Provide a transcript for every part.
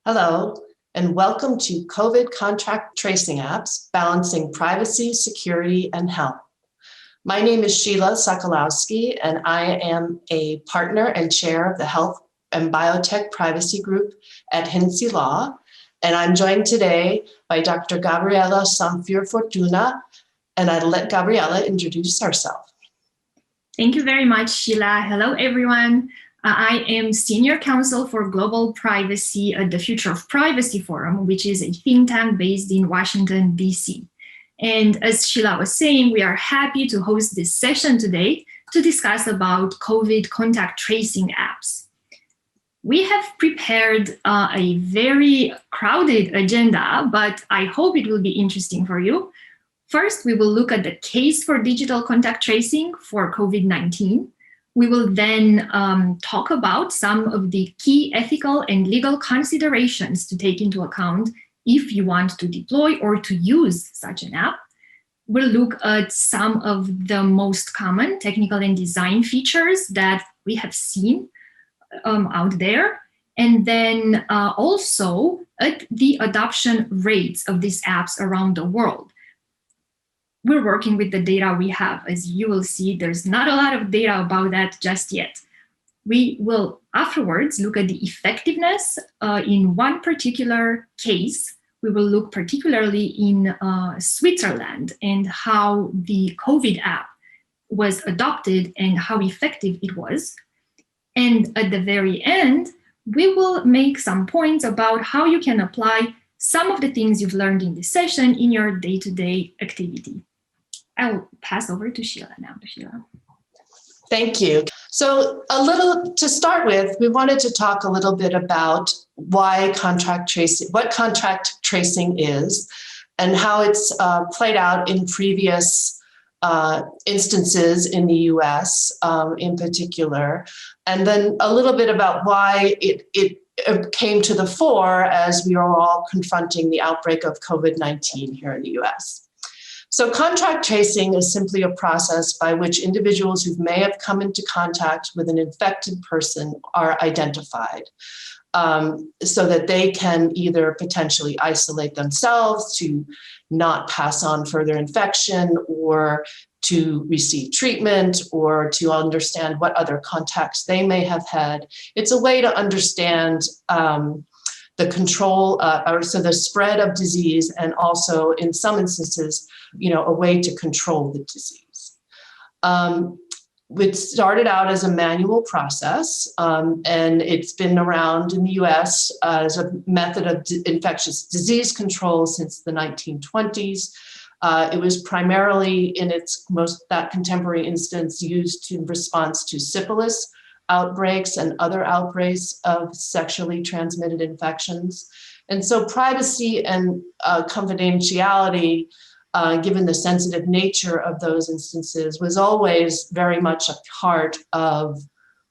Hello, and welcome to COVID Contact Tracing Apps, Balancing Privacy, Security, and Health. My name is Sheila Sokolowski, and I am a partner and chair of the Health and Biotech Privacy Group at Hennessy Law. And I'm joined today by Dr. Gabriela Samfier Fortuna, and I'd let Gabriela introduce herself. Thank you very much, Sheila. Hello, everyone. I am Senior Counsel for Global Privacy at the Future of Privacy Forum, which is a think tank based in Washington, D.C. And as Sheila was saying, we are happy to host this session today to discuss about COVID contact tracing apps. We have prepared a very crowded agenda, but I hope it will be interesting for you. First, we will look at the case for digital contact tracing for COVID-19. We will then talk about some of the key ethical and legal considerations to take into account if you want to deploy or to use such an app. We'll look at some of the most common technical and design features that we have seen out there, and then also at the adoption rates of these apps around the world. We're working with the data we have. As you will see, there's not a lot of data about that just yet. We will afterwards look at the effectiveness in one particular case. We will look particularly in Switzerland and how the COVID app was adopted and how effective it was. And at the very end, we will make some points about how you can apply some of the things you've learned in this session in your day-to-day activity. I'll pass over to Sheila now. Sheila. Thank you. So to start with, we wanted to talk a little bit about what contact tracing is and how it's played out in previous instances in the US in particular, and then a little bit about why it came to the fore as we are all confronting the outbreak of COVID-19 here in the US. So contact tracing is simply a process by which individuals who may have come into contact with an infected person are identified so that they can either potentially isolate themselves to not pass on further infection or to receive treatment or to understand what other contacts they may have had. It's a way to understand the control, so the spread of disease, and also in some instances, a way to control the disease. It started out as a manual process, and it's been around in the US as a method of infectious disease control since the 1920s. It was primarily in that contemporary instance used in response to syphilis outbreaks and other outbreaks of sexually transmitted infections. And so privacy and confidentiality, given the sensitive nature of those instances, was always very much a part of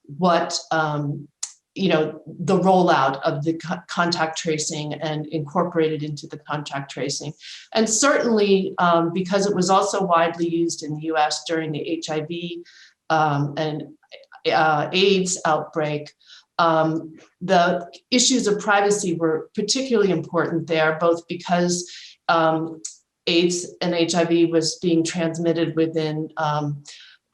what, the rollout of the contact tracing and incorporated into the contact tracing. And certainly because it was also widely used in the US during the HIV and AIDS outbreak, the issues of privacy were particularly important there, both because AIDS and HIV was being transmitted within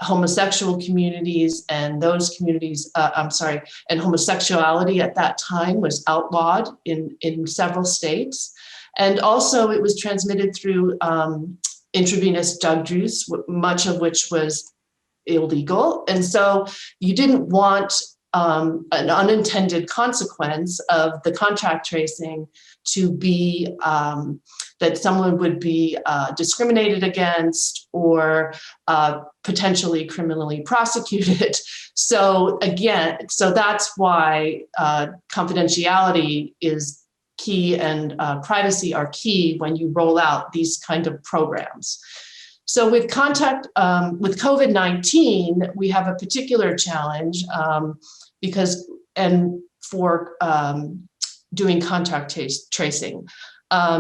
homosexual communities, and those communities, and homosexuality at that time was outlawed in several states. And also it was transmitted through intravenous drug use, much of which was illegal. And so you didn't want an unintended consequence of the contact tracing to be that someone would be discriminated against or potentially criminally prosecuted. So that's why confidentiality is key and privacy are key when you roll out these kind of programs. So with COVID-19, we have a particular challenge for doing contact tracing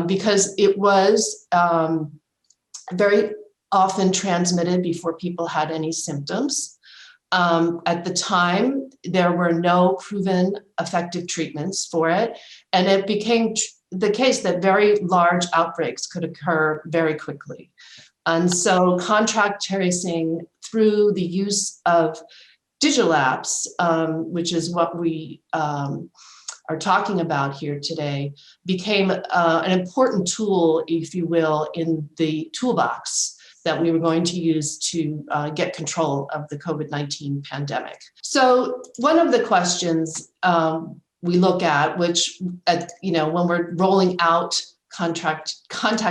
because it was very often transmitted before people had any symptoms. At the time, there were no proven effective treatments for it. And it became the case that very large outbreaks could occur very quickly. And so contact tracing through the use of digital apps, which is what we are talking about here today, became an important tool, if you will, in the toolbox that we were going to use to get control of the COVID-19 pandemic. So one of the questions we look at, which when we're rolling out contact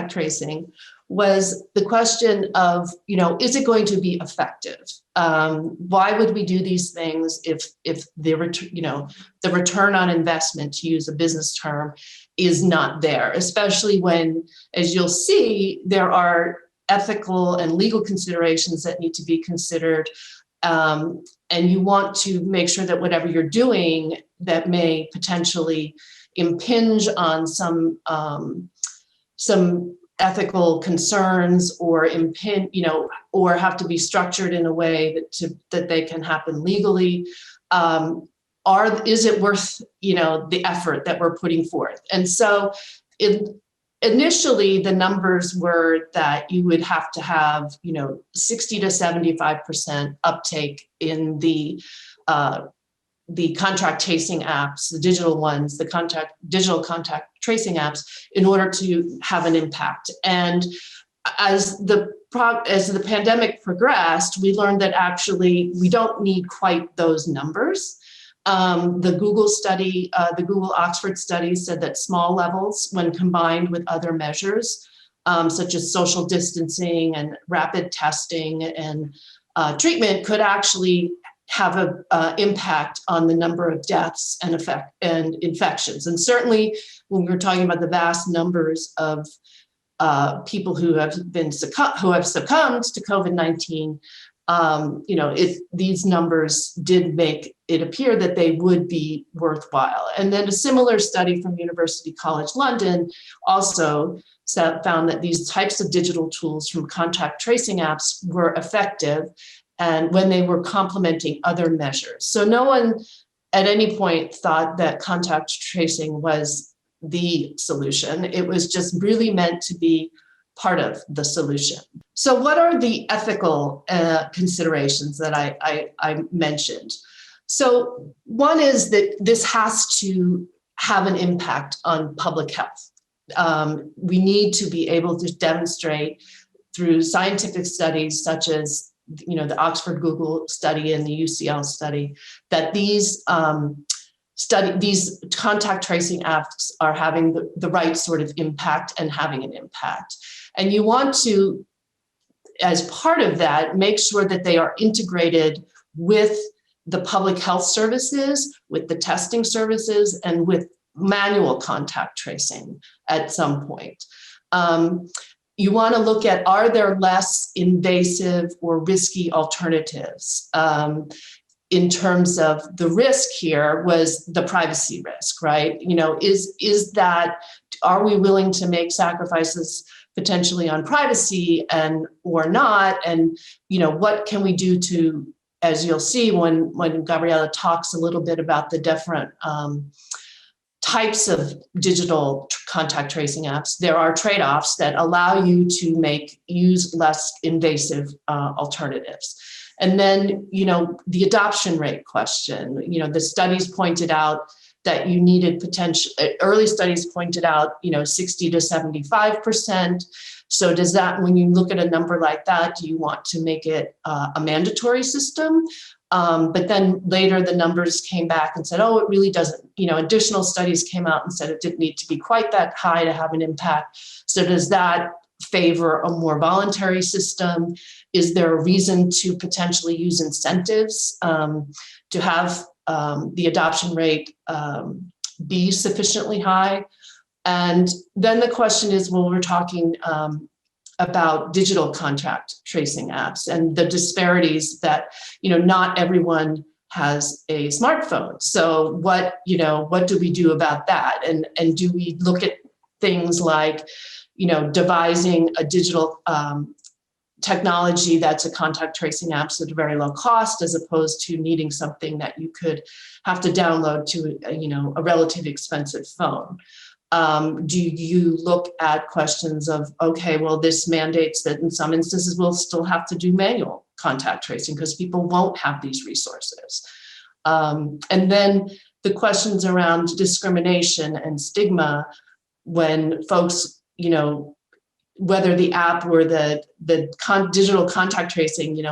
tracing, was the question of, is it going to be effective? Why would we do these things if the return on investment, to use a business term, is not there? Especially when, as you'll see, there are ethical and legal considerations that need to be considered, and you want to make sure that whatever you're doing that may potentially impinge on some ethical concerns or or have to be structured in a way that they can happen legally. Is it worth, the effort that we're putting forth? And so initially the numbers were that you would have to have, 60 to 75% uptake in the contact tracing apps, the digital ones, the digital contact tracing apps, in order to have an impact. And as the pandemic progressed, we learned that actually we don't need quite those numbers. The Google Oxford study said that small levels, when combined with other measures, such as social distancing and rapid testing and treatment, could actually have an impact on the number of deaths and infections. And certainly when we're talking about the vast numbers of people who have succumbed to COVID-19, these numbers did make it appear that they would be worthwhile. And then a similar study from University College London also found that these types of digital tools from contact tracing apps were effective, and when they were complementing other measures. So no one at any point thought that contact tracing was the solution. It was just really meant to be part of the solution. So what are the ethical considerations that I mentioned? So one is that this has to have an impact on public health. We need to be able to demonstrate through scientific studies such as the Oxford Google study and the UCL study, that these contact tracing apps are having the right sort of impact and having an impact. And you want to, as part of that, make sure that they are integrated with the public health services, with the testing services, and with manual contact tracing at some point. You want to look at, are there less invasive or risky alternatives? In terms of the risk here was the privacy risk, right? Is that, are we willing to make sacrifices potentially on privacy or not? And, what can we do to, as you'll see when Gabriela talks a little bit about the different types of digital contact tracing apps, there are trade-offs that allow you to use less invasive alternatives. And then, the adoption rate question, the studies pointed out that you needed early studies pointed out, 60 to 75%. So does that, when you look at a number like that, do you want to make it a mandatory system? But then later the numbers came back and said, oh, it really doesn't, additional studies came out and said it didn't need to be quite that high to have an impact. So does that favor a more voluntary system? Is there a reason to potentially use incentives to have the adoption rate be sufficiently high? And then the question is, well, we're talking about digital contact tracing apps and the disparities that, not everyone has a smartphone. So what do we do about that? And do we look at things like, devising a digital technology that's a contact tracing app at a very low cost, as opposed to needing something that you could have to download to a relatively expensive phone. Do you look at questions of, okay, well, this mandates that in some instances we'll still have to do manual contact tracing because people won't have these resources. And then the questions around discrimination and stigma when folks, whether the app or the digital contact tracing,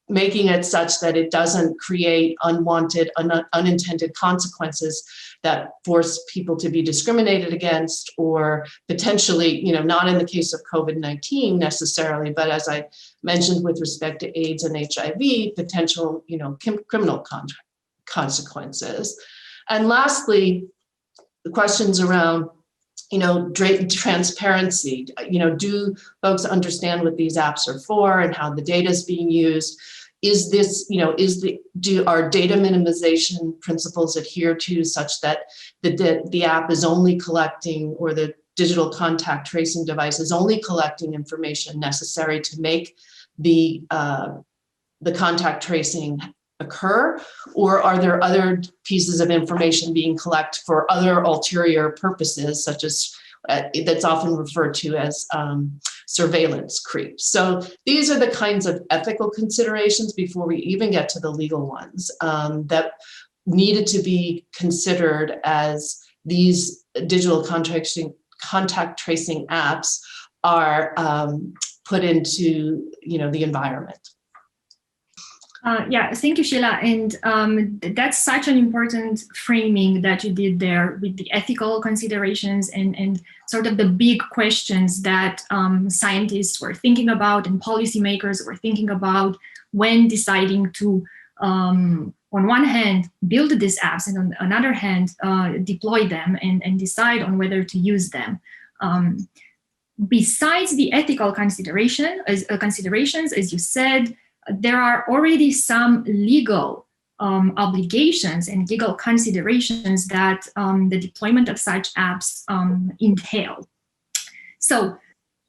making it such that it doesn't create unwanted, unintended consequences that force people to be discriminated against, or potentially, not in the case of COVID-19 necessarily, but as I mentioned with respect to AIDS and HIV, potential, criminal consequences. And lastly, the questions around transparency. Do folks understand what these apps are for and how the data is being used? Is this, are data minimization principles adhered to such that the app is only collecting, or the digital contact tracing device is only collecting information necessary to make the contact tracing occur, or are there other pieces of information being collected for other ulterior purposes, such as that's often referred to as surveillance creep? So these are the kinds of ethical considerations before we even get to the legal ones that needed to be considered as these digital contact tracing apps are put into the environment. Thank you, Sheila. And that's such an important framing that you did there with the ethical considerations and sort of the big questions that scientists were thinking about and policymakers were thinking about when deciding to, on one hand, build these apps, and on another hand, deploy them and decide on whether to use them. Besides the ethical considerations, as you said, there are already some legal obligations and legal considerations that the deployment of such apps entail. So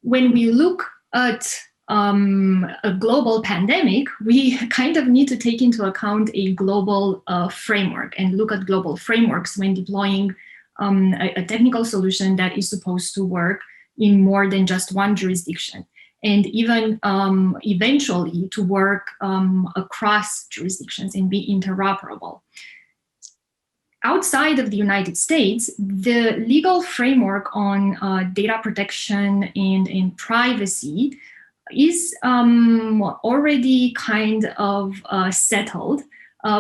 when we look at a global pandemic, we kind of need to take into account a global framework and look at global frameworks when deploying a technical solution that is supposed to work in more than just one jurisdiction, and even eventually to work across jurisdictions and be interoperable. Outside of the United States, the legal framework on data protection and privacy is already kind of settled,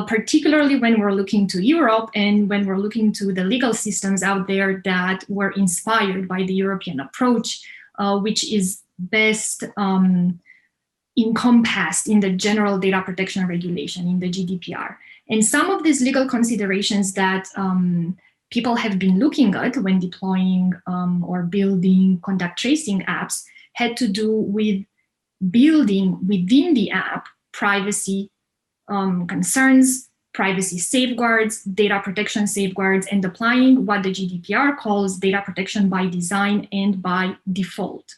particularly when we're looking to Europe and when we're looking to the legal systems out there that were inspired by the European approach, which is best encompassed in the General Data Protection Regulation, in the GDPR. And some of these legal considerations that people have been looking at when deploying or building contact tracing apps had to do with building within the app privacy concerns, privacy safeguards, data protection safeguards, and applying what the GDPR calls data protection by design and by default.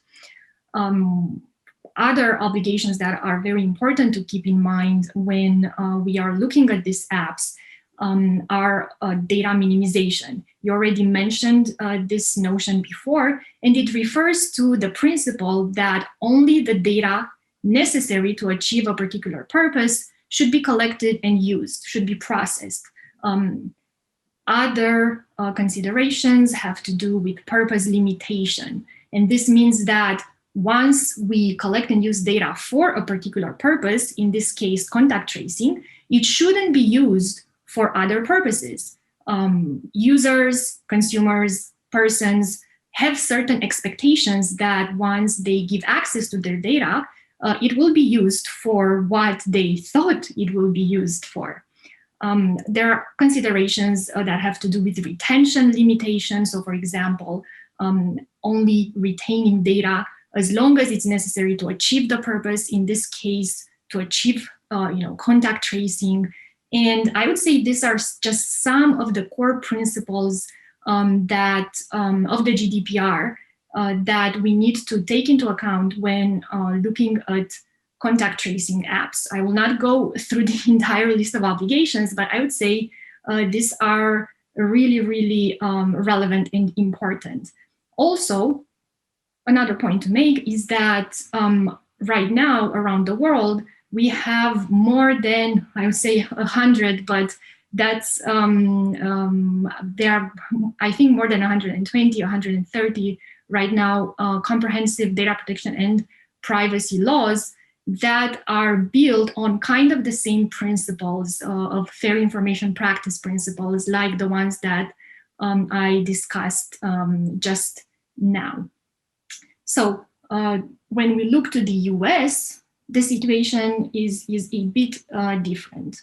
Other obligations that are very important to keep in mind when we are looking at these apps are data minimization. You already mentioned this notion before, and it refers to the principle that only the data necessary to achieve a particular purpose should be collected and used, should be processed. Other considerations have to do with purpose limitation. And this means that once we collect and use data for a particular purpose, in this case, contact tracing, it shouldn't be used for other purposes. Users, consumers, persons have certain expectations that once they give access to their data, it will be used for what they thought it will be used for. There are considerations that have to do with retention limitations. So for example, only retaining data as long as it's necessary to achieve the purpose, in this case, to achieve contact tracing. And I would say these are just some of the core principles that of the GDPR that we need to take into account when looking at contact tracing apps. I will not go through the entire list of obligations, but I would say these are really, really relevant and important. Also, another point to make is that right now around the world, we have more than, I would say 100, but that's, there are, I think, more than 120, 130 right now, comprehensive data protection and privacy laws that are built on kind of the same principles of fair information practice principles, like the ones that I discussed just now. So when we look to the US, the situation is a bit different.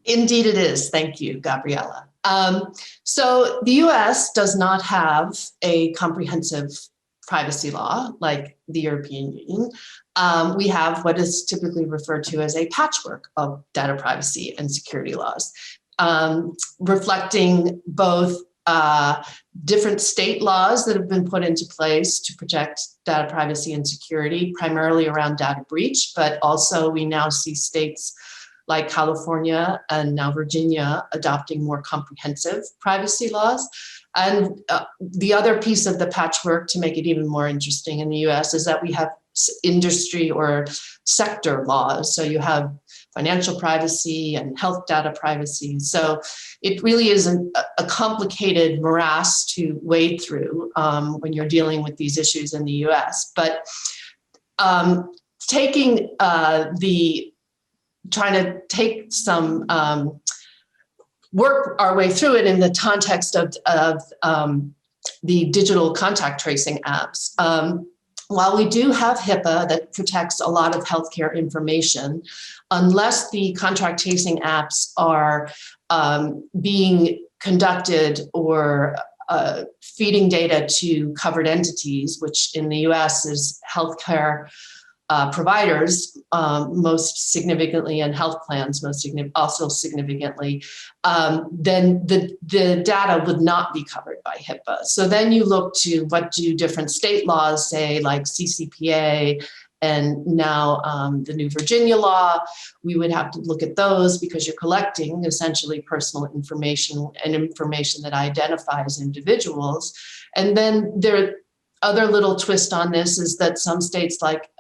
Indeed it is. Thank you, Gabriela. So the US does not have a comprehensive privacy law like the European Union. We have what is typically referred to as a patchwork of data privacy and security laws, reflecting both different state laws that have been put into place to protect data privacy and security, primarily around data breach, but also we now see states like California and now Virginia adopting more comprehensive privacy laws. And the other piece of the patchwork, to make it even more interesting in the US, is that we have industry or sector laws. So you have financial privacy and health data privacy. So it really is a complicated morass to wade through when you're dealing with these issues in the US. But trying to take some work our way through it in the context of the digital contact tracing apps. While we do have HIPAA that protects a lot of healthcare information, unless the contact tracing apps are being conducted or feeding data to covered entities, which in the US is healthcare providers, most significantly, and health plans also significantly, then the data would not be covered by HIPAA. So then you look to what do different state laws say, like CCPA and now the new Virginia law. We would have to look at those because you're collecting essentially personal information and information that identifies individuals. And then there other little twist on this is that some states like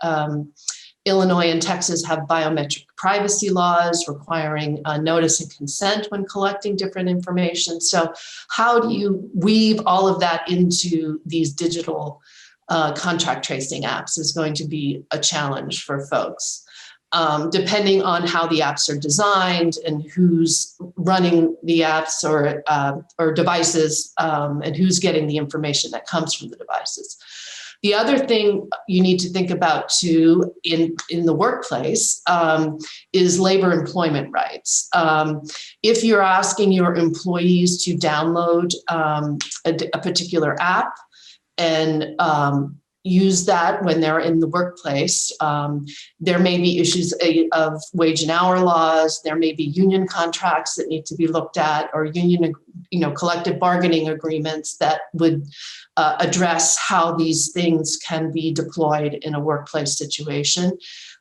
Illinois and Texas have biometric privacy laws requiring notice and consent when collecting different information. So how do you weave all of that into these digital contract tracing apps is going to be a challenge for folks. Depending on how the apps are designed and who's running the apps or devices and who's getting the information that comes from the devices. The other thing you need to think about too in the workplace is labor employment rights. If you're asking your employees to download a particular app and use that when they're in the workplace. There may be issues of wage and hour laws. There may be union contracts that need to be looked at, or union, collective bargaining agreements that would address how these things can be deployed in a workplace situation.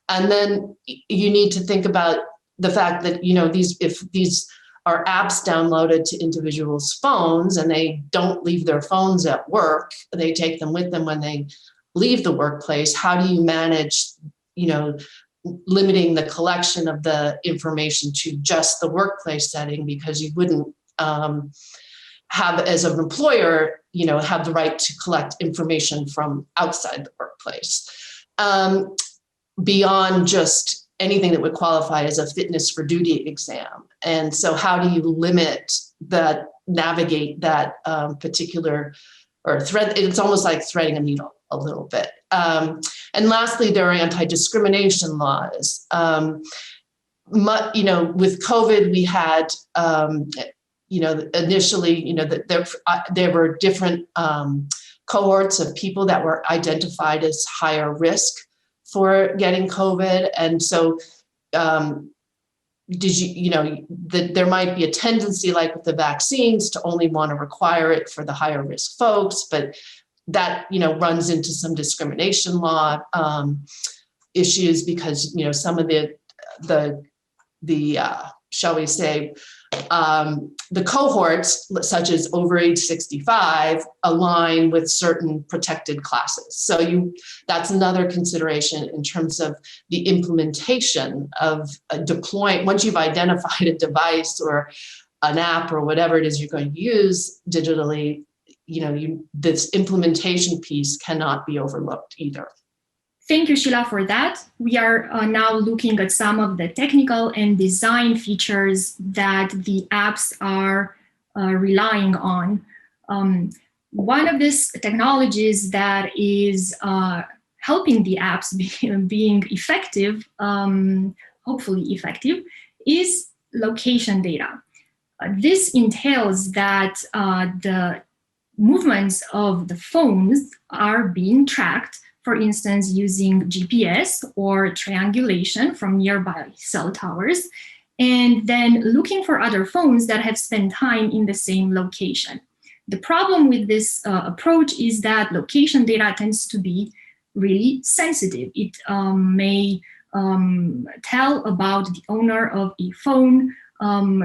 And then you need to think about the fact that, if these are apps downloaded to individuals' phones and they don't leave their phones at work, they take them with them when they leave the workplace, how do you manage, limiting the collection of the information to just the workplace setting, because you wouldn't have, as an employer, have the right to collect information from outside the workplace, beyond just anything that would qualify as a fitness for duty exam. And so how do you navigate that particular, or thread? It's almost like threading a needle a little bit. And lastly, there are anti-discrimination laws. With COVID, we had, initially, there were different cohorts of people that were identified as higher risk for getting COVID. And so that there might be a tendency, like with the vaccines, to only want to require it for the higher risk folks, but that, runs into some discrimination law issues because, some of the shall we say, the cohorts, such as over age 65, align with certain protected classes. So that's another consideration in terms of the implementation of deploying. Once you've identified a device or an app or whatever it is you're going to use digitally, this implementation piece cannot be overlooked either. Thank you, Sheila, for that. We are now looking at some of the technical and design features that the apps are relying on. One of these technologies that is helping the apps being effective, hopefully effective, is location data. This entails that the movements of the phones are being tracked, for instance, using GPS or triangulation from nearby cell towers, and then looking for other phones that have spent time in the same location. The problem with this approach is that location data tends to be really sensitive. It may tell about the owner of a phone,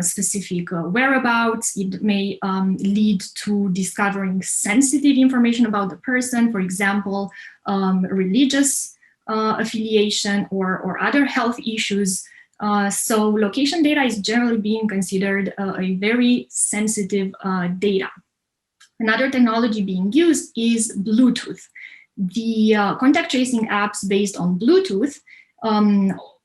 specific whereabouts. It may lead to discovering sensitive information about the person, for example, religious affiliation or other health issues. So location data is generally being considered a very sensitive data. Another technology being used is Bluetooth. The contact tracing apps based on Bluetooth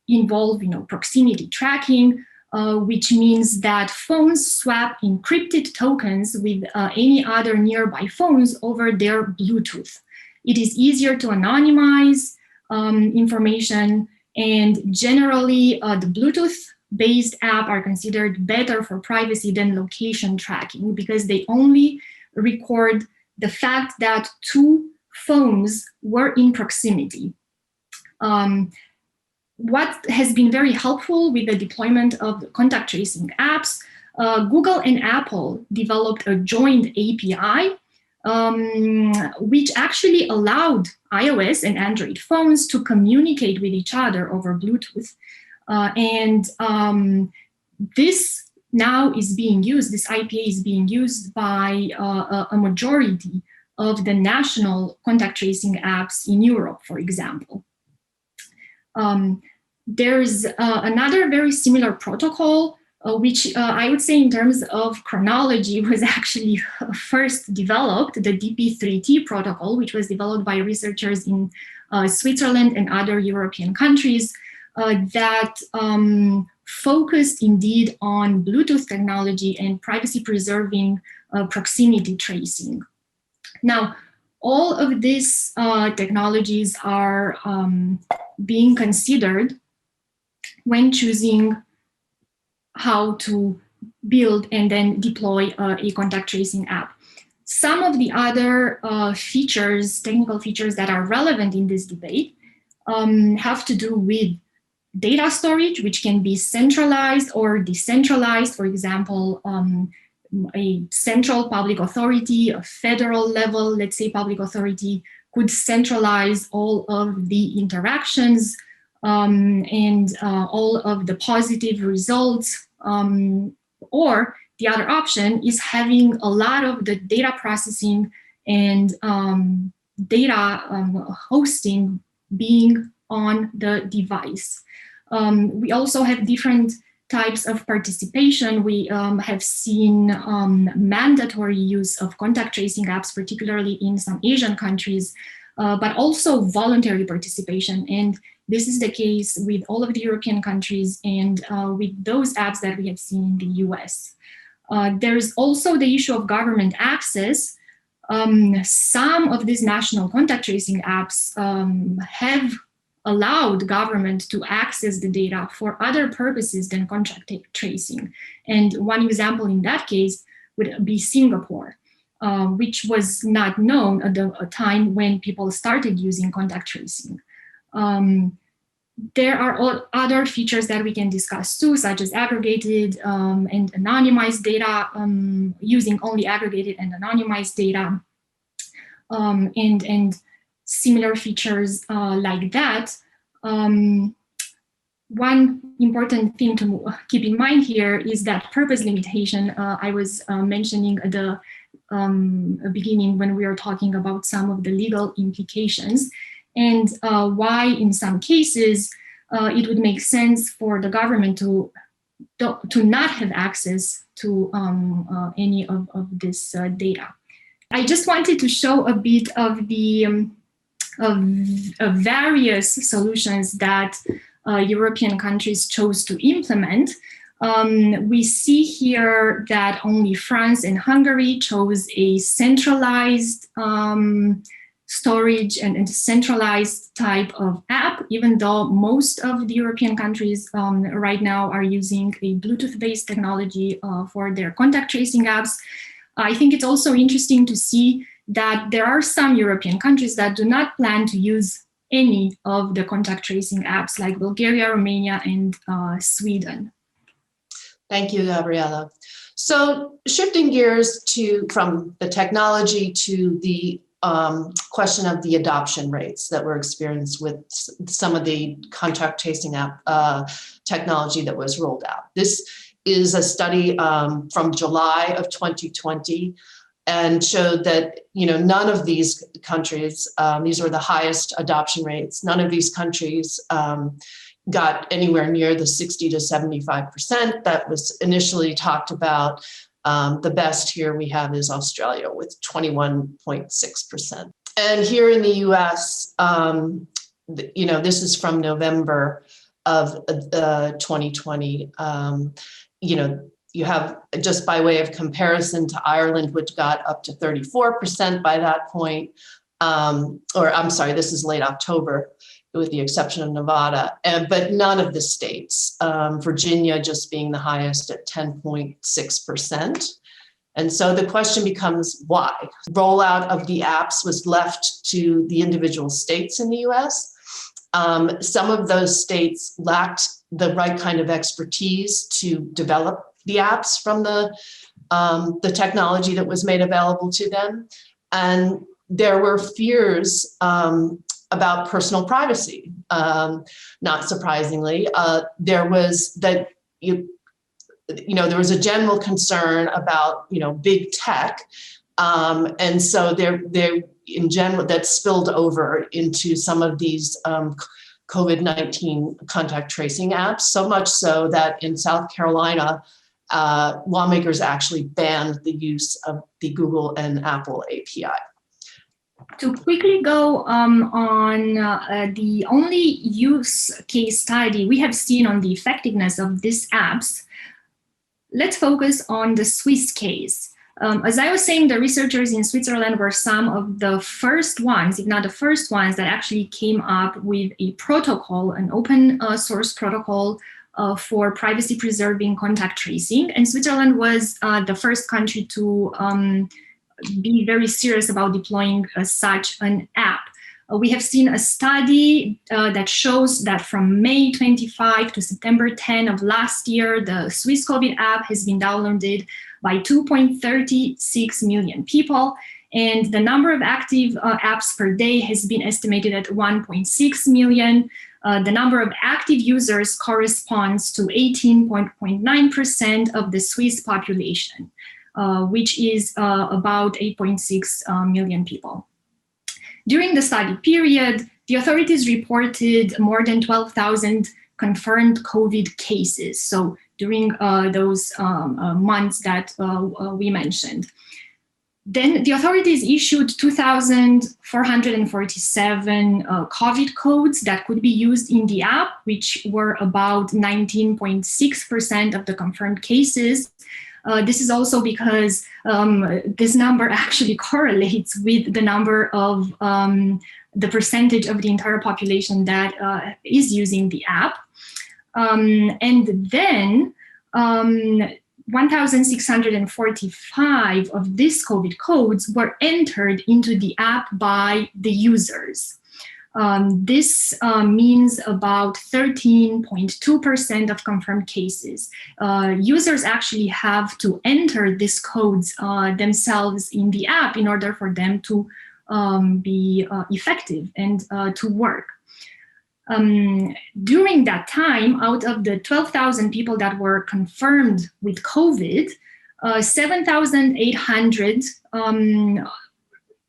involve proximity tracking, which means that phones swap encrypted tokens with any other nearby phones over their Bluetooth. It is easier to anonymize information, and generally the Bluetooth-based app are considered better for privacy than location tracking because they only record the fact that two phones were in proximity. What has been very helpful with the deployment of the contact tracing apps, Google and Apple developed a joint API, which actually allowed iOS and Android phones to communicate with each other over Bluetooth. This now is being used, this API is being used by a majority of the national contact tracing apps in Europe, for example. There's another very similar protocol, which I would say in terms of chronology was actually first developed, the DP3T protocol, which was developed by researchers in Switzerland and other European countries that focused indeed on Bluetooth technology and privacy-preserving proximity tracing. Now, all of these technologies are being considered when choosing how to build and then deploy a contact tracing app. Some of the other features, technical features that are relevant in this debate have to do with data storage, which can be centralized or decentralized. For example, a central public authority, a federal level, let's say public authority, could centralize all of the interactions and all of the positive results. Or the other option is having a lot of the data processing and data hosting being on the device. We also have different types of participation. We have seen mandatory use of contact tracing apps, particularly in some Asian countries, but also voluntary participation. And this is the case with all of the European countries and with those apps that we have seen in the US. There's also the issue of government access. Some of these national contact tracing apps have allowed government to access the data for other purposes than contact tracing. And one example in that case would be Singapore, which was not known at a time when people started using contact tracing. there are other features that we can discuss too, such as aggregated and anonymized data, using only aggregated and anonymized data, and similar features like that. One important thing to keep in mind here is that purpose limitation I was mentioning at the beginning when we were talking about some of the legal implications, and why in some cases it would make sense for the government to not have access to any of this data. I just wanted to show a bit of the of various solutions that European countries chose to implement. We see here that only France and Hungary chose a centralized storage and centralized type of app, even though most of the European countries right now are using a Bluetooth-based technology for their contact tracing apps. I think it's also interesting to see that there are some European countries that do not plan to use any of the contact tracing apps, like Bulgaria, Romania, and Sweden. Thank you, Gabriela. So shifting gears from the technology to the question of the adoption rates that were experienced with some of the contact tracing app technology that was rolled out. This is a study from July of 2020 and showed that none of these countries, these were the highest adoption rates, none of these countries got anywhere near the 60 to 75% that was initially talked about. The best here we have is Australia with 21.6%. And here in the US, this is from November of 2020. You have, just by way of comparison, to Ireland, which got up to 34% by that point, or I'm sorry, this is late October, with the exception of Nevada, but none of the states, Virginia just being the highest at 10.6%. And so the question becomes why? Rollout of the apps was left to the individual states in the US. Some of those states lacked the right kind of expertise to develop the apps from the technology that was made available to them. And there were fears about personal privacy. Not surprisingly, there was that there was a general concern about big tech, and so there in general that spilled over into some of these COVID-19 contact tracing apps. So much so that in South Carolina, lawmakers actually banned the use of the Google and Apple API. To quickly go on the only use case study we have seen on the effectiveness of these apps, let's focus on the Swiss case. As I was saying, the researchers in Switzerland were some of the first ones, if not the first ones, that actually came up with a protocol, an open source protocol for privacy preserving contact tracing. And Switzerland was the first country to be very serious about deploying such an app. We have seen a study that shows that from May 25 to September 10 of last year, the Swiss COVID app has been downloaded by 2.36 million people. And the number of active apps per day has been estimated at 1.6 million. The number of active users corresponds to 18.9% of the Swiss population, which is about 8.6 million people. During the study period, the authorities reported more than 12,000 confirmed COVID cases. So during those months that we mentioned. Then the authorities issued 2,447 COVID codes that could be used in the app, which were about 19.6% of the confirmed cases. This is also because this number actually correlates with the number of the percentage of the entire population that is using the app. And then 1,645 of these COVID codes were entered into the app by the users. This means about 13.2% of confirmed cases. Users actually have to enter these codes themselves in the app in order for them to be effective and to work. During that time, out of the 12,000 people that were confirmed with COVID, 7,800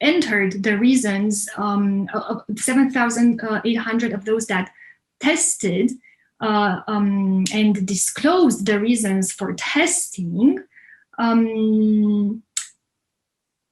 entered the reasons, 7,800 of those that tested and disclosed the reasons for testing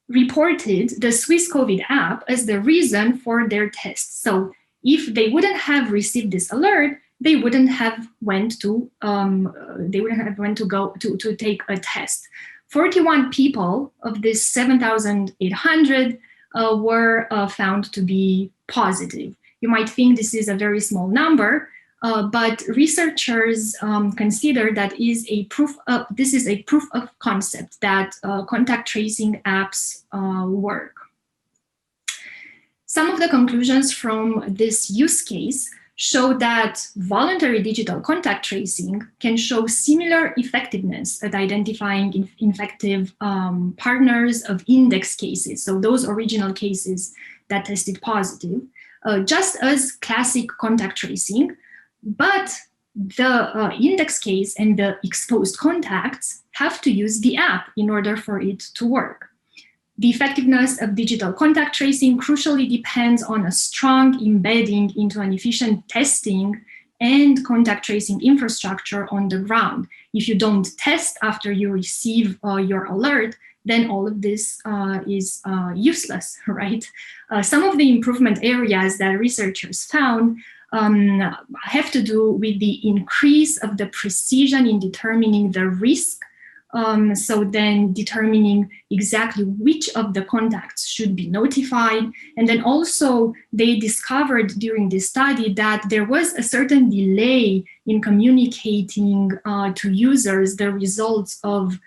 reported the Swiss COVID app as the reason for their tests. So if they wouldn't have received this alert, they wouldn't have went to go to take a test. 41 people of this 7,800 were found to be positive. You might think this is a very small number, but researchers consider that this is a proof of concept that contact tracing apps work. Some of the conclusions from this use case show that voluntary digital contact tracing can show similar effectiveness at identifying infective partners of index cases, so those original cases that tested positive, just as classic contact tracing, but the index case and the exposed contacts have to use the app in order for it to work. The effectiveness of digital contact tracing crucially depends on a strong embedding into an efficient testing and contact tracing infrastructure on the ground. If you don't test after you receive your alert, then all of this is useless, right? Some of the improvement areas that researchers found have to do with the increase of the precision in determining the risk. So then determining exactly which of the contacts should be notified. And then also they discovered during this study that there was a certain delay in communicating to users the results of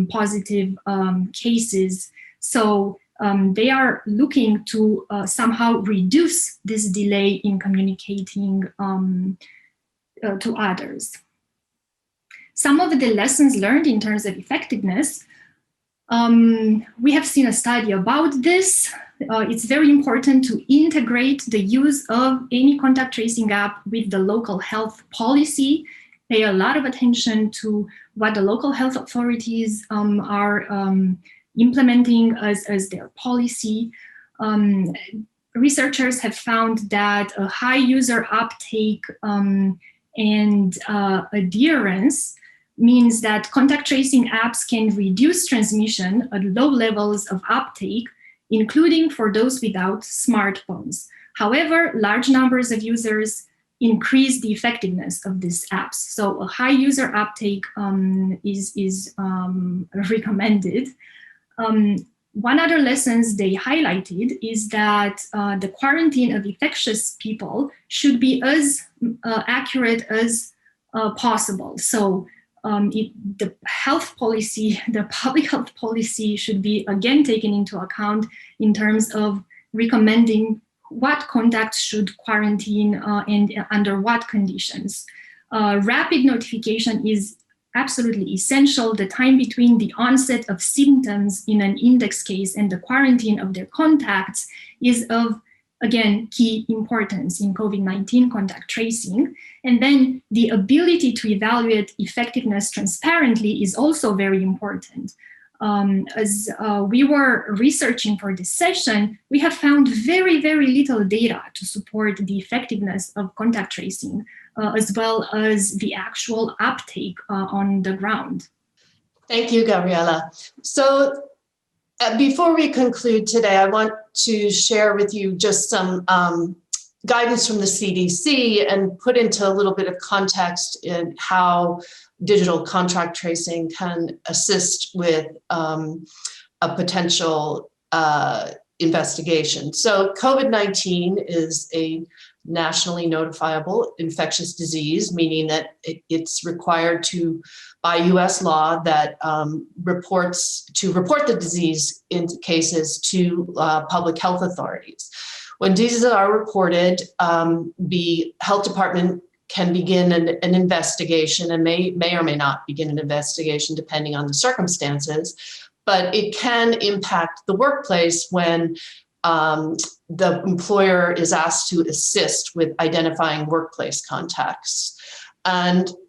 positive cases. So they are looking to somehow reduce this delay in communicating to others. Some of the lessons learned in terms of effectiveness, we have seen a study about this. It's very important to integrate the use of any contact tracing app with the local health policy. Pay a lot of attention to what the local health authorities are implementing as their policy. Researchers have found that a high user uptake and adherence means that contact tracing apps can reduce transmission at low levels of uptake, including for those without smartphones. However, large numbers of users increase the effectiveness of these apps. So a high user uptake is recommended. One other lessons they highlighted is that the quarantine of infectious people should be as accurate as possible. So the health policy, the public health policy should be again taken into account in terms of recommending what contacts should quarantine and under what conditions. Rapid notification is absolutely essential. The time between the onset of symptoms in an index case and the quarantine of their contacts is of, again, key importance in COVID-19 contact tracing. And then the ability to evaluate effectiveness transparently is also very important. As we were researching for this session, we have found very, very little data to support the effectiveness of contact tracing, as well as the actual uptake on the ground. Thank you, Gabriela. So before we conclude today, I want to share with you just some guidance from the CDC and put into a little bit of context in how digital contact tracing can assist with a potential investigation. So COVID-19 is a nationally notifiable infectious disease, meaning that it's required by US law that report the disease in cases to public health authorities. When diseases are reported, the health department can begin an investigation and may or may not begin an investigation depending on the circumstances, but it can impact the workplace when the employer is asked to assist with identifying workplace contacts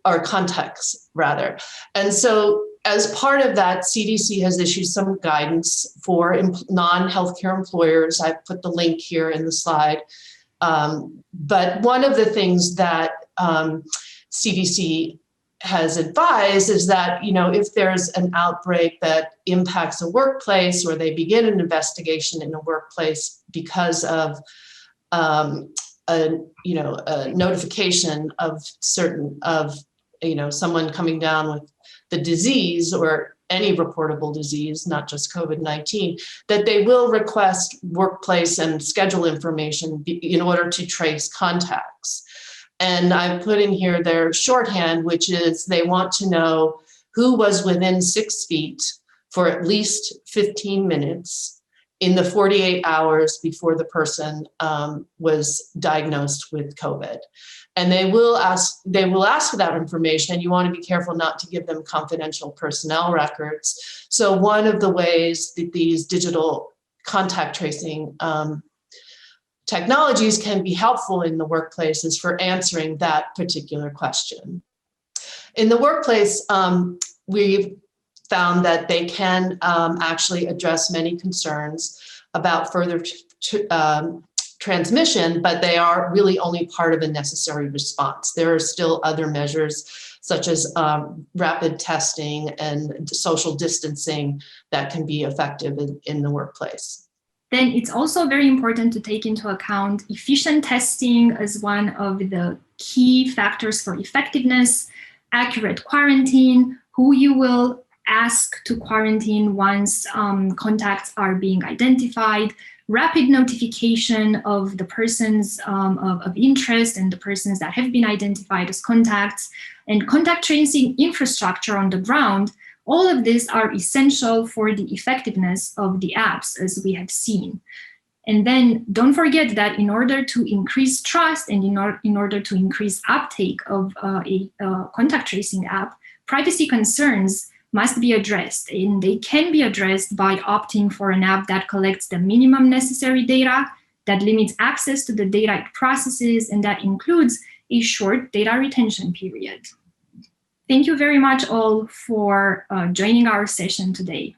or contacts rather. And so as part of that, CDC has issued some guidance for non-healthcare employers. I've put the link here in the slide. But one of the things that CDC has advised is that, if there's an outbreak that impacts a workplace or they begin an investigation in a workplace because of a notification of someone coming down with the disease or any reportable disease, not just COVID-19, that they will request workplace and schedule information in order to trace contacts. And I put in here their shorthand, which is they want to know who was within 6 feet for at least 15 minutes in the 48 hours before the person was diagnosed with COVID. And they will ask for that information, and you want to be careful not to give them confidential personnel records. So one of the ways that these digital contact tracing technologies can be helpful in the workplace is for answering that particular question. In the workplace, we've found that they can actually address many concerns about further transmission, but they are really only part of a necessary response. There are still other measures such as rapid testing and social distancing that can be effective in the workplace. Then it's also very important to take into account efficient testing as one of the key factors for effectiveness, accurate quarantine, who you will ask to quarantine once contacts are being identified, rapid notification of the persons of interest and the persons that have been identified as contacts, and contact tracing infrastructure on the ground. All of these are essential for the effectiveness of the apps, as we have seen. And then don't forget that in order to increase trust and in order to increase uptake of a contact tracing app, privacy concerns must be addressed, and they can be addressed by opting for an app that collects the minimum necessary data, that limits access to the data it processes, and that includes a short data retention period. Thank you very much all for joining our session today.